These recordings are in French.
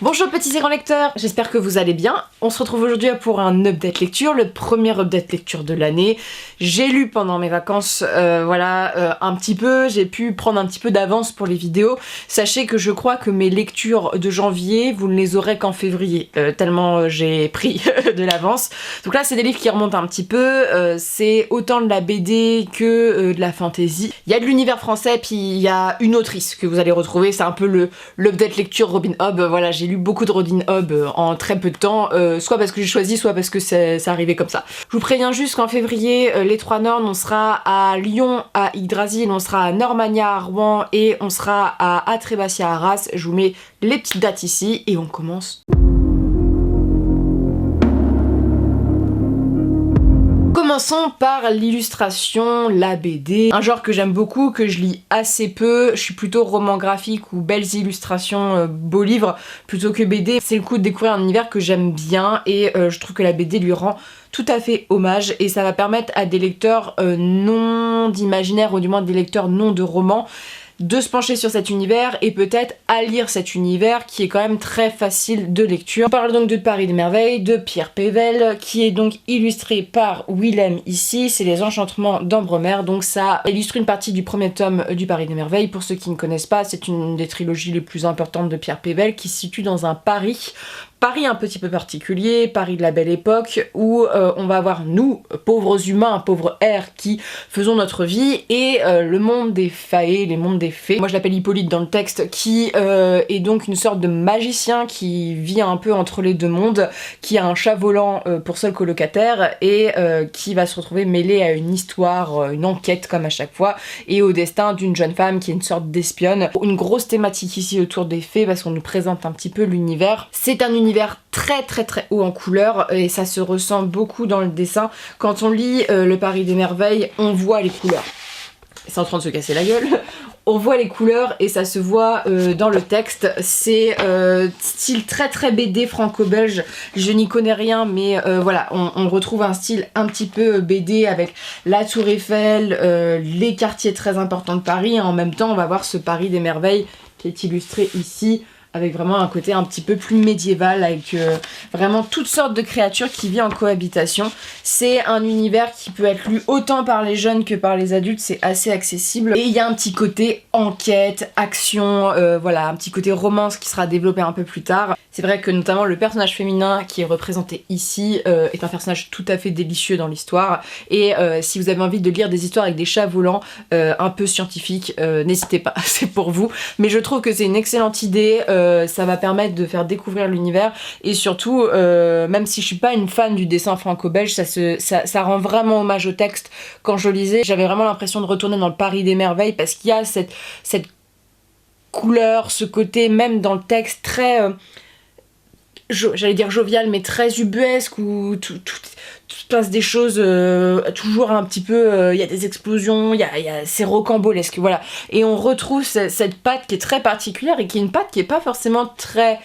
Bonjour petits et grands lecteurs, j'espère que vous allez bien. On se retrouve aujourd'hui pour un update lecture, le premier update lecture de l'année. J'ai lu pendant mes vacances, un petit peu, j'ai pu prendre un petit peu d'avance pour les vidéos. Sachez que je crois que mes lectures de janvier, vous ne les aurez qu'en février, tellement j'ai pris de l'avance. Donc là c'est des livres qui remontent un petit peu, c'est autant de la BD que de la fantasy. Il y a de l'univers français, puis il y a une autrice que vous allez retrouver, c'est un peu l'update lecture Robin Hobb. Voilà, j'ai lu beaucoup de Robin Hobb en très peu de temps, soit parce que j'ai choisi, soit parce que ça arrivait comme ça. Je vous préviens juste qu'en février, les Trois Nornes, on sera à Lyon, à Yggdrasil, on sera à Normania, à Rouen, et on sera à Atrébatia, à Arras. Je vous mets les petites dates ici, et on commence. Commençons par l'illustration, la BD, un genre que j'aime beaucoup, que je lis assez peu. Je suis plutôt roman graphique ou belles illustrations, beaux livres, plutôt que BD. C'est le coup de découvrir un univers que j'aime bien et je trouve que la BD lui rend tout à fait hommage et ça va permettre à des lecteurs non d'imaginaire ou du moins des lecteurs non de romans de se pencher sur cet univers et peut-être à lire cet univers qui est quand même très facile de lecture. On parle donc de Paris des Merveilles, de Pierre Pével, qui est donc illustré par Willem ici, c'est les Enchantements d'Ambremer, donc ça illustre une partie du premier tome du Paris des Merveilles. Pour ceux qui ne connaissent pas, c'est une des trilogies les plus importantes de Pierre Pével qui se situe dans un Paris un petit peu particulier, Paris de la Belle Époque, où on va avoir nous, pauvres humains, pauvres airs, qui faisons notre vie, et le monde des faées, les mondes des fées. Moi je l'appelle Hippolyte dans le texte, qui est donc une sorte de magicien qui vit un peu entre les deux mondes, qui a un chat volant pour seul colocataire, et qui va se retrouver mêlé à une histoire, une enquête comme à chaque fois, et au destin d'une jeune femme qui est une sorte d'espionne. Une grosse thématique ici autour des fées, parce qu'on nous présente un petit peu l'univers. C'est un univers très haut en couleurs et ça se ressent beaucoup dans le dessin. Quand on lit le Paris des Merveilles, on voit les couleurs. C'est en train de se casser la gueule. On voit les couleurs et ça se voit dans le texte. C'est style très BD franco-belge. Je n'y connais rien, mais voilà, on retrouve un style un petit peu BD avec la Tour Eiffel, les quartiers très importants de Paris. Et en même temps, on va voir ce Paris des Merveilles qui est illustré ici, avec vraiment un côté un petit peu plus médiéval, avec vraiment toutes sortes de créatures qui vivent en cohabitation. C'est un univers qui peut être lu autant par les jeunes que par les adultes, c'est assez accessible. Et il y a un petit côté enquête, action, voilà, un petit côté romance qui sera développé un peu plus tard. C'est vrai que notamment le personnage féminin qui est représenté ici est un personnage tout à fait délicieux dans l'histoire. Et si vous avez envie de lire des histoires avec des chats volants un peu scientifiques, n'hésitez pas, c'est pour vous. Mais je trouve que c'est une excellente idée. Ça va permettre de faire découvrir l'univers et surtout, même si je suis pas une fan du dessin franco-belge, ça rend vraiment hommage au texte. Quand je lisais, j'avais vraiment l'impression de retourner dans le Paris des Merveilles parce qu'il y a cette couleur, ce côté même dans le texte très, j'allais dire jovial, mais très ubuesque où tout se passe des choses toujours un petit peu, il y a des explosions, c'est rocambolesque, voilà. Et on retrouve cette patte qui est très particulière et qui est une patte qui est pas forcément très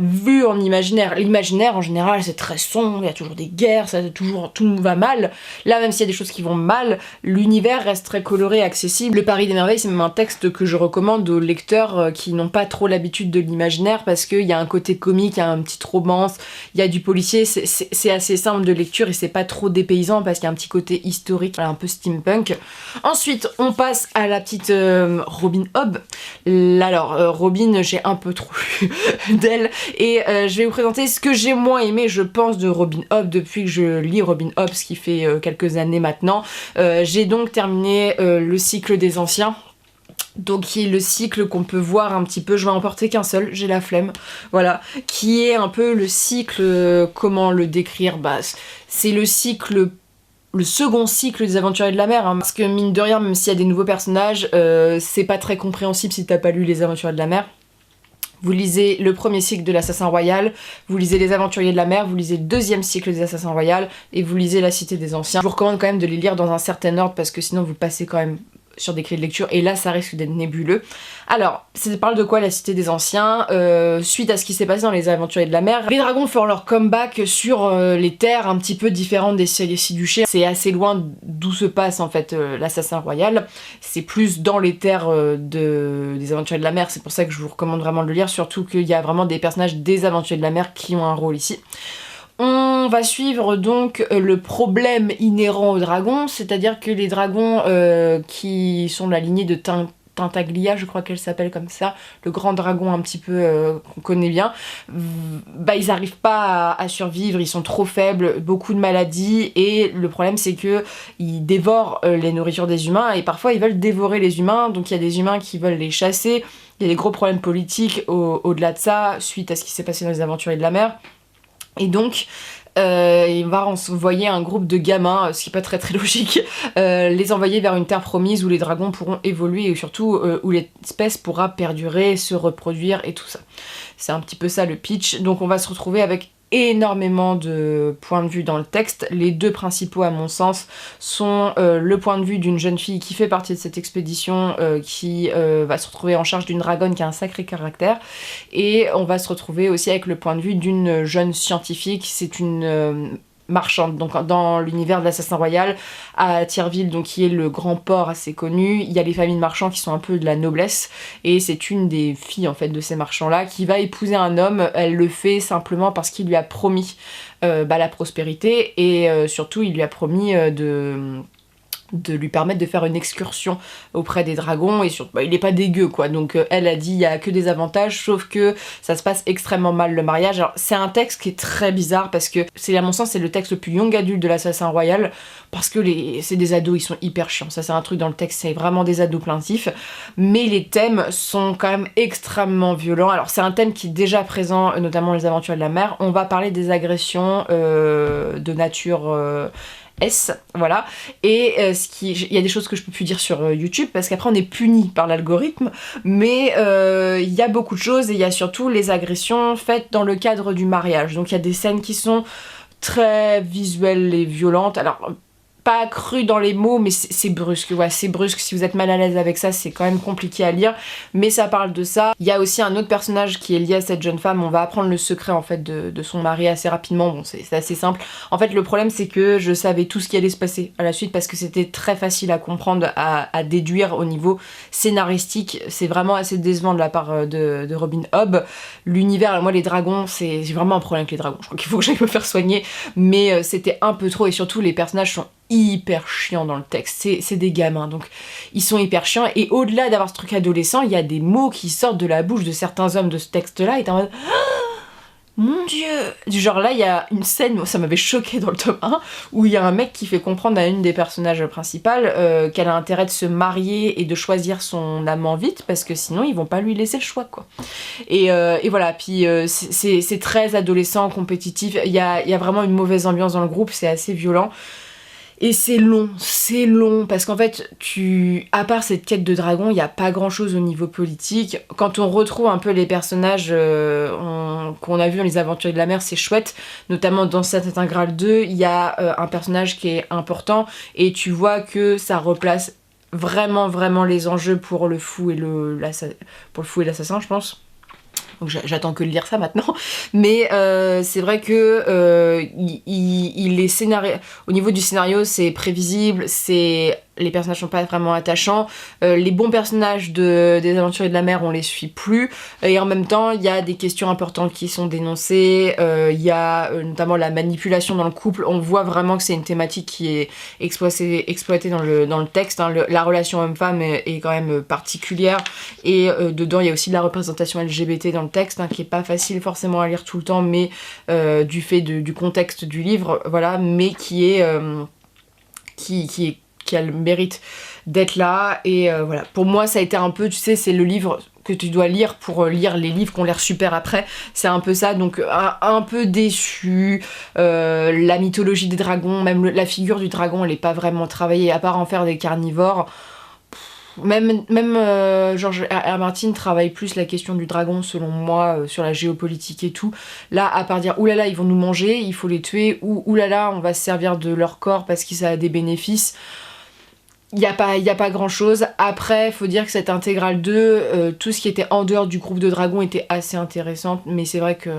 vue en imaginaire. L'imaginaire en général c'est très sombre, il y a toujours des guerres, tout va mal. Là même s'il y a des choses qui vont mal, l'univers reste très coloré, accessible. Le Paris des Merveilles c'est même un texte que je recommande aux lecteurs qui n'ont pas trop l'habitude de l'imaginaire parce qu'il y a un côté comique, il y a une petite romance, il y a du policier, c'est assez simple de lecture et c'est pas trop dépaysant parce qu'il y a un petit côté historique, un peu steampunk. Ensuite on passe à la petite Robin Hobb. Alors Robin, j'ai un peu trop lu d'elle. Et je vais vous présenter ce que j'ai moins aimé, je pense, de Robin Hobb depuis que je lis Robin Hobb, ce qui fait quelques années maintenant. J'ai donc terminé le cycle des anciens. Donc qui est le cycle qu'on peut voir un petit peu, je vais en porter qu'un seul, j'ai la flemme, voilà, qui est un peu le cycle, comment le décrire, bah c'est le cycle, le second cycle des Aventuriers de la Mer, hein, parce que mine de rien, même s'il y a des nouveaux personnages, c'est pas très compréhensible si t'as pas lu les Aventuriers de la Mer. Vous lisez le premier cycle de l'Assassin Royal, vous lisez les Aventuriers de la Mer, vous lisez le deuxième cycle des Assassins Royal et vous lisez la Cité des Anciens. Je vous recommande quand même de les lire dans un certain ordre parce que sinon vous passez quand même sur des clés de lecture, et là ça risque d'être nébuleux. Alors, ça parle de quoi la Cité des Anciens? Suite à ce qui s'est passé dans les Aventuriers de la Mer, les dragons font leur comeback sur les terres un petit peu différentes des Siliduchés. C'est assez loin d'où se passe en fait l'assassin royal. C'est plus dans les terres des Aventuriers de la Mer, c'est pour ça que je vous recommande vraiment de le lire, surtout qu'il y a vraiment des personnages des Aventuriers de la Mer qui ont un rôle ici. On va suivre donc le problème inhérent aux dragons, c'est-à-dire que les dragons qui sont de la lignée de Tintaglia, je crois qu'elle s'appelle comme ça, le grand dragon un petit peu qu'on connaît bien, bah ils n'arrivent pas à survivre, ils sont trop faibles, beaucoup de maladies, et le problème c'est que ils dévorent les nourritures des humains, et parfois ils veulent dévorer les humains, donc il y a des humains qui veulent les chasser, il y a des gros problèmes politiques au-delà de ça, suite à ce qui s'est passé dans les Aventuriers de la Mer. Et donc, il va envoyer un groupe de gamins, ce qui n'est pas très logique, les envoyer vers une terre promise où les dragons pourront évoluer et surtout où l'espèce pourra perdurer, se reproduire et tout ça. C'est un petit peu ça le pitch. Donc on va se retrouver avec énormément de points de vue dans le texte. Les deux principaux à mon sens sont le point de vue d'une jeune fille qui fait partie de cette expédition qui va se retrouver en charge d'une dragonne qui a un sacré caractère, et on va se retrouver aussi avec le point de vue d'une jeune scientifique. C'est une marchande, donc dans l'univers de l'Assassin Royal à Tyrville, donc qui est le grand port assez connu, il y a les familles de marchands qui sont un peu de la noblesse, et c'est une des filles en fait de ces marchands là qui va épouser un homme. Elle le fait simplement parce qu'il lui a promis la prospérité, et surtout il lui a promis de lui permettre de faire une excursion auprès des dragons, et surtout il est pas dégueu quoi, donc elle a dit il y a que des avantages, sauf que ça se passe extrêmement mal le mariage. Alors c'est un texte qui est très bizarre parce que c'est, à mon sens, c'est le texte le plus young adulte de l'Assassin Royal, parce que c'est des ados, ils sont hyper chiants, ça c'est un truc dans le texte, c'est vraiment des ados plaintifs, mais les thèmes sont quand même extrêmement violents. Alors c'est un thème qui est déjà présent notamment dans les Aventures de la Mer. On va parler des agressions de nature voilà, et il y a des choses que je peux plus dire sur YouTube parce qu'après on est puni par l'algorithme, mais il y a beaucoup de choses, et il y a surtout les agressions faites dans le cadre du mariage. Donc il y a des scènes qui sont très visuelles et violentes. Alors pas cru dans les mots, mais c'est brusque, ouais, c'est brusque. Si vous êtes mal à l'aise avec ça, c'est quand même compliqué à lire, mais ça parle de ça. Il y a aussi un autre personnage qui est lié à cette jeune femme. On va apprendre le secret en fait de son mari assez rapidement. Bon, c'est assez simple. En fait, le problème c'est que je savais tout ce qui allait se passer à la suite parce que c'était très facile à comprendre, à déduire au niveau scénaristique. C'est vraiment assez décevant de la part de Robin Hobb. L'univers, moi les dragons, j'ai vraiment un problème avec les dragons. Je crois qu'il faut que j'aille me faire soigner, mais c'était un peu trop, et surtout les personnages sont hyper chiants dans le texte, c'est des gamins, donc ils sont hyper chiants, et au-delà d'avoir ce truc adolescent, il y a des mots qui sortent de la bouche de certains hommes de ce texte-là, et t'es en mode mon dieu! Du genre là, il y a une scène, ça m'avait choqué dans le tome 1, où il y a un mec qui fait comprendre à une des personnages principales qu'elle a intérêt de se marier et de choisir son amant vite, parce que sinon ils vont pas lui laisser le choix, quoi. Et voilà, puis c'est très adolescent, compétitif, il y a vraiment une mauvaise ambiance dans le groupe, c'est assez violent. Et c'est long, parce qu'en fait, à part cette quête de dragon, il n'y a pas grand chose au niveau politique. Quand on retrouve un peu les personnages qu'on a vus dans les Aventuriers de la Mer, c'est chouette, notamment dans Satin Graal 2, il y a un personnage qui est important, et tu vois que ça replace vraiment les enjeux pour le fou et l'assassin, je pense. Donc j'attends que de lire ça maintenant, mais c'est vrai que il est au niveau du scénario, c'est prévisible, les personnages sont pas vraiment attachants, les bons personnages des Aventuriers de la Mer on les suit plus, et en même temps il y a des questions importantes qui sont dénoncées, il y a notamment la manipulation dans le couple. On voit vraiment que c'est une thématique qui est exploitée dans le texte, hein. La relation homme-femme est quand même particulière, et dedans il y a aussi de la représentation LGBT dans le texte, hein, qui est pas facile forcément à lire tout le temps, mais du fait du contexte du livre, voilà, mais qui a le mérite d'être là, et voilà. Pour moi ça a été un peu, tu sais, c'est le livre que tu dois lire pour lire les livres qui ont l'air super après, c'est un peu ça, donc un peu déçu. La mythologie des dragons, même la figure du dragon, elle est pas vraiment travaillée, à part en faire des carnivores. Même George R. Martin travaille plus la question du dragon, selon moi, sur la géopolitique et tout. Là, à part dire oulala, ils vont nous manger, il faut les tuer, ou oulala, on va se servir de leur corps parce que ça a des bénéfices. il y a pas grand chose. Après, faut dire que cette intégrale 2, tout ce qui était en dehors du groupe de dragons était assez intéressant, mais c'est vrai que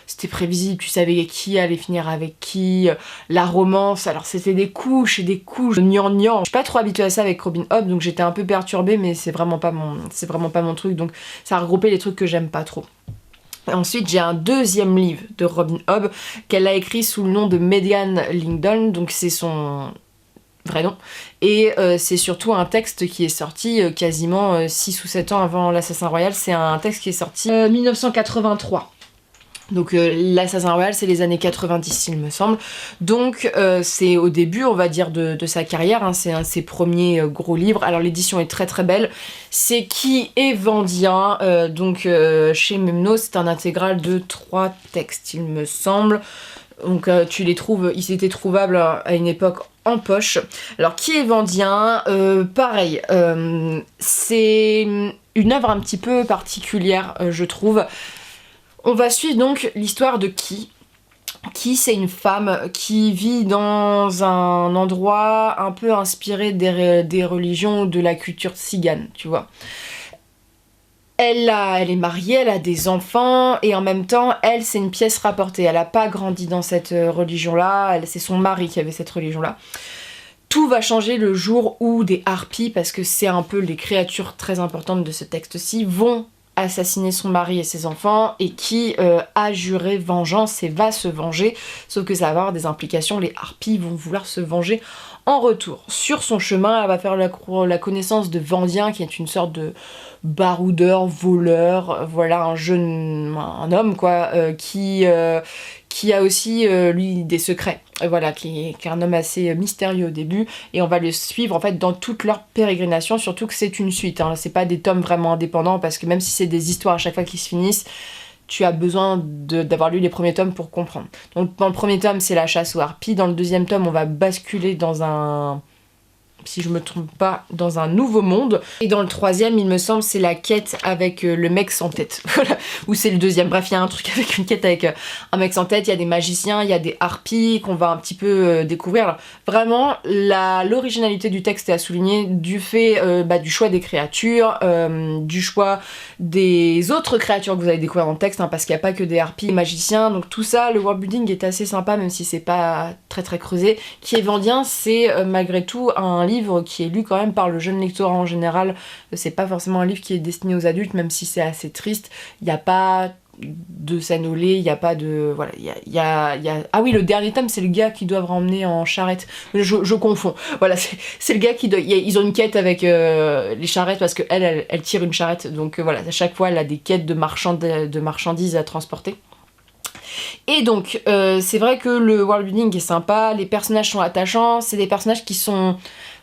c'était prévisible, tu savais qui allait finir avec qui, la romance, alors c'était des couches et des couches de gnangnan. Je suis pas trop habituée à ça avec Robin Hobb, donc j'étais un peu perturbée, mais c'est vraiment pas mon truc, donc ça a regroupé les trucs que j'aime pas trop. Ensuite, j'ai un deuxième livre de Robin Hobb qu'elle a écrit sous le nom de Megan Langdon, donc c'est son vrai nom, et c'est surtout un texte qui est sorti quasiment 6 ou 7 ans avant l'Assassin Royal. C'est un texte qui est sorti en 1983. Donc l'Assassin Royal, c'est les années 90 il me semble, donc c'est au début on va dire de sa carrière, hein. C'est un de ses premiers gros livres. Alors l'édition est très très belle, c'est Qui est Vendien, donc chez Memno, c'est un intégral de 3 textes il me semble, donc tu les trouves, ils étaient trouvables à une époque en poche. Alors Qui est Vendien, pareil, c'est une œuvre un petit peu particulière je trouve. On va suivre donc l'histoire de Qui. Qui, c'est une femme qui vit dans un endroit un peu inspiré des religions de la culture tzigane, tu vois. Elle est mariée, elle a des enfants, et en même temps, elle, c'est une pièce rapportée. Elle n'a pas grandi dans cette religion-là, c'est son mari qui avait cette religion-là. Tout va changer le jour où des harpies, parce que c'est un peu les créatures très importantes de ce texte-ci, vont assassiner son mari et ses enfants, et Qui a juré vengeance et va se venger, sauf que ça va avoir des implications, les harpies vont vouloir se venger en retour. Sur son chemin, elle va faire la connaissance de Vendien, qui est une sorte de baroudeur, voleur, voilà, un homme quoi, qui a aussi lui des secrets, voilà, qui est un homme assez mystérieux au début, et on va le suivre en fait dans toute leur pérégrination, surtout que c'est une suite, hein. C'est pas des tomes vraiment indépendants, parce que même si c'est des histoires à chaque fois qui se finissent, tu as besoin d'avoir lu les premiers tomes pour comprendre. Donc dans le premier tome, c'est la chasse aux harpies, dans le deuxième tome, on va basculer dans un... si je me trompe pas, dans un nouveau monde. Et dans le troisième, il me semble, c'est la quête avec le mec sans tête. Voilà. Ou c'est le deuxième. Bref, il y a un truc avec une quête avec un mec sans tête, il y a des magiciens, il y a des harpies qu'on va un petit peu découvrir. Alors, vraiment, l'originalité du texte est à souligner du fait du choix des créatures, du choix des autres créatures que vous allez découvrir dans le texte, hein, parce qu'il n'y a pas que des harpies, des magiciens, donc tout ça, le worldbuilding est assez sympa, même si c'est pas très très creusé. Qui est Vendien, c'est malgré tout un livre qui est lu quand même par le jeune lectorat en général. C'est pas forcément un livre qui est destiné aux adultes, même si c'est assez triste. Il n'y a pas de scène au lait, il n'y a pas de... Voilà, il y a... Ah oui, le dernier tome, c'est le gars qui doit ramener en charrette. Je confonds. Voilà, c'est le gars qui doit... Ils ont une quête avec les charrettes, parce qu'elle elle tire une charrette. Donc voilà, à chaque fois, elle a des quêtes de marchandises à transporter. Et donc, c'est vrai que le worldbuilding est sympa, les personnages sont attachants, c'est des personnages qui sont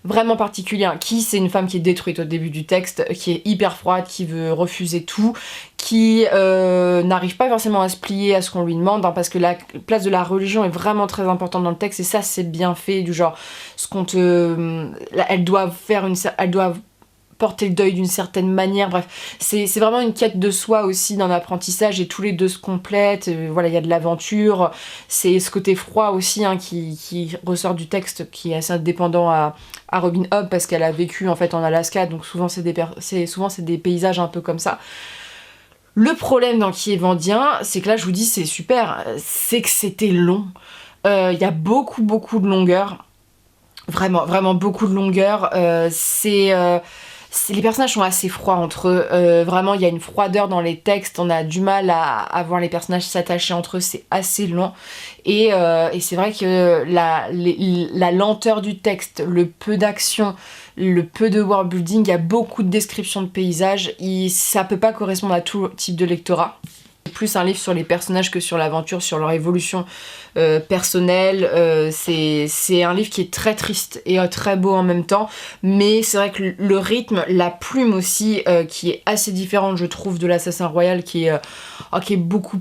vraiment particuliers. Qui, c'est une femme qui est détruite au début du texte, qui est hyper froide, qui veut refuser tout, qui n'arrive pas forcément à se plier à ce qu'on lui demande, hein, parce que la place de la religion est vraiment très importante dans le texte, et ça c'est bien fait, du genre, elle doit porter le deuil d'une certaine manière, bref, c'est vraiment une quête de soi aussi d'un apprentissage, et tous les deux se complètent, voilà, il y a de l'aventure, c'est ce côté froid aussi, hein, qui ressort du texte, qui est assez dépendant à Robin Hobb, parce qu'elle a vécu en fait en Alaska, donc souvent c'est des paysages un peu comme ça. Le problème dans Qui est Vendien, c'est que là je vous dis c'est super, c'est que c'était long, il y a beaucoup de longueur, vraiment beaucoup de longueur, les personnages sont assez froids entre eux, vraiment il y a une froideur dans les textes, on a du mal à voir les personnages s'attacher entre eux, c'est assez lent, et c'est vrai que la lenteur du texte, le peu d'action, le peu de worldbuilding, il y a beaucoup de descriptions de paysages, ça peut pas correspondre à tout type de lectorat. Plus un livre sur les personnages que sur l'aventure, sur leur évolution personnelle. C'est un livre qui est très triste et très beau en même temps, mais c'est vrai que le rythme, la plume aussi, qui est assez différente je trouve de l'Assassin Royal, qui est beaucoup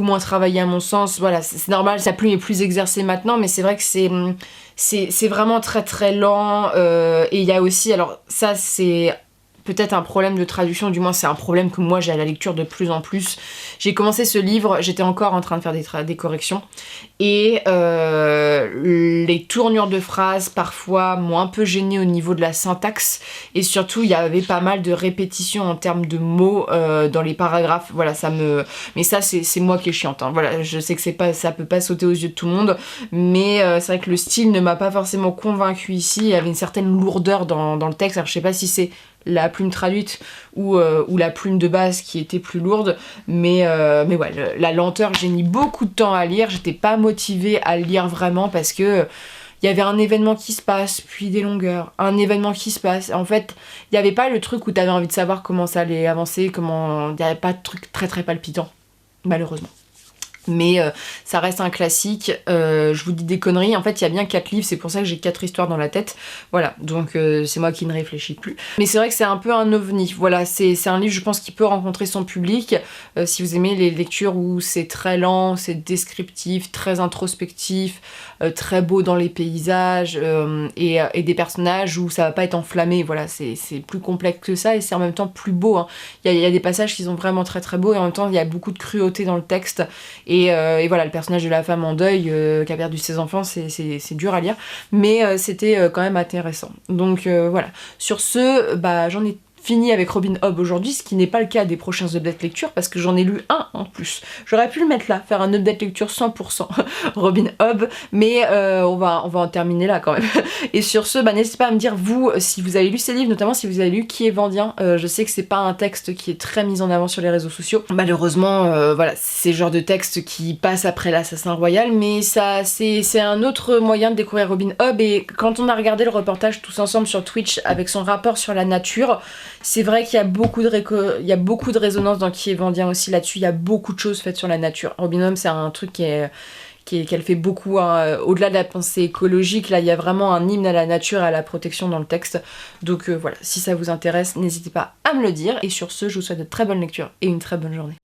moins travaillé à mon sens. Voilà, c'est normal, sa plume est plus exercée maintenant, mais c'est vrai que c'est vraiment très très lent, et il y a aussi, alors ça c'est peut-être un problème de traduction, du moins c'est un problème que moi j'ai à la lecture de plus en plus. J'ai commencé ce livre, j'étais encore en train de faire des corrections, et les tournures de phrases parfois m'ont un peu gênée au niveau de la syntaxe, et surtout il y avait pas mal de répétitions en termes de mots dans les paragraphes. Voilà, mais ça c'est moi qui est chiante, hein. Voilà, je sais que ça peut pas sauter aux yeux de tout le monde, mais c'est vrai que le style ne m'a pas forcément convaincue ici. Il y avait une certaine lourdeur dans le texte. Alors je sais pas si c'est la plume traduite ou la plume de base qui était plus lourde, mais ouais, la lenteur, j'ai mis beaucoup de temps à lire, j'étais pas motivée à le lire vraiment parce que il y avait un événement qui se passe, puis des longueurs, un événement qui se passe. En fait, il y avait pas le truc où t'avais envie de savoir comment ça allait avancer, il y avait pas de truc très très palpitant, malheureusement. Mais ça reste un classique. Je vous dis des conneries, en fait il y a bien 4 livres, c'est pour ça que j'ai 4 histoires dans la tête, voilà, donc c'est moi qui ne réfléchis plus. Mais c'est vrai que c'est un peu un ovni, voilà, c'est un livre je pense qui peut rencontrer son public, si vous aimez les lectures où c'est très lent, c'est descriptif, très introspectif, très beau dans les paysages, et des personnages où ça va pas être enflammé, voilà, c'est plus complexe que ça, et c'est en même temps plus beau, hein. Il y a des passages qui sont vraiment très très beaux, et en même temps il y a beaucoup de cruauté dans le texte. Et voilà, le personnage de la femme en deuil qui a perdu ses enfants, c'est dur à lire, mais c'était quand même intéressant. Donc voilà, sur ce, j'en ai fini avec Robin Hobb aujourd'hui, ce qui n'est pas le cas des prochains updates lecture parce que j'en ai lu un en plus. J'aurais pu le mettre là, faire un update lecture 100% Robin Hobb, mais on va en terminer là quand même. Et sur ce, n'hésitez pas à me dire vous si vous avez lu ces livres, notamment si vous avez lu Qui est Vendien. Je sais que c'est pas un texte qui est très mis en avant sur les réseaux sociaux. Malheureusement, voilà, c'est le genre de texte qui passe après l'Assassin Royal, mais ça c'est un autre moyen de découvrir Robin Hobb. Et quand on a regardé le reportage tous ensemble sur Twitch avec son rapport sur la nature, c'est vrai qu'il y a beaucoup de résonance dans Qui est Vendien aussi là-dessus. Il y a beaucoup de choses faites sur la nature. Robin Hobb, c'est un truc qu'elle fait beaucoup, hein. Au-delà de la pensée écologique, là il y a vraiment un hymne à la nature et à la protection dans le texte. Donc voilà, si ça vous intéresse, n'hésitez pas à me le dire. Et sur ce, je vous souhaite de très bonnes lectures et une très bonne journée.